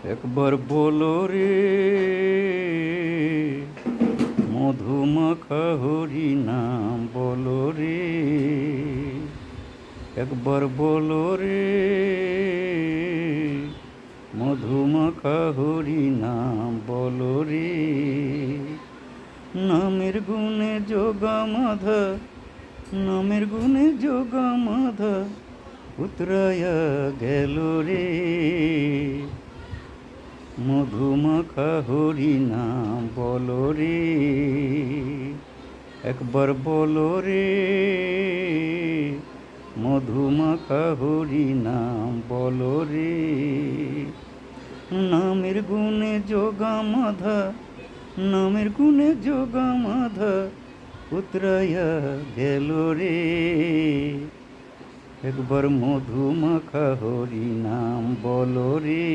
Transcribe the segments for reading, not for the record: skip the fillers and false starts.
একবার বলো রে মধুমাখা হরি নাম বলো রে, একবার বলো রে মধুমাখা হরি নাম বলো রে। নামের গুণে যোগা মাধা, নামের গুণে যোগা মাধা উতরায়া গেল রে। মধুমাখা হরি নাম বলো রে, একবার বলো রে মধুমাখা হরি নাম বলো রে। নামের গুণে যোগা মাধা, নামের গুণে যোগা মাধা উতরায়া গেল রে। একবার মধুমাখা হরি নাম বলো রে,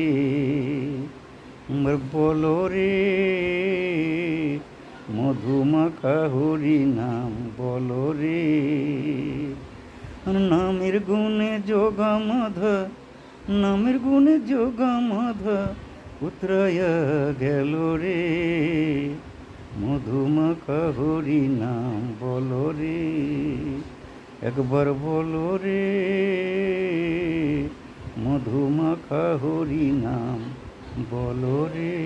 বলো রে মধুমাখা হরি নাম বলো রে। নামের গুণে যোগা মাধা, নামের গুণে যোগা মাধা উতরায়া গেল রে। মধুমাখা হরি নাম বলো রে, একবার বলো রে মধুমাখা হরি নাম বলো রে।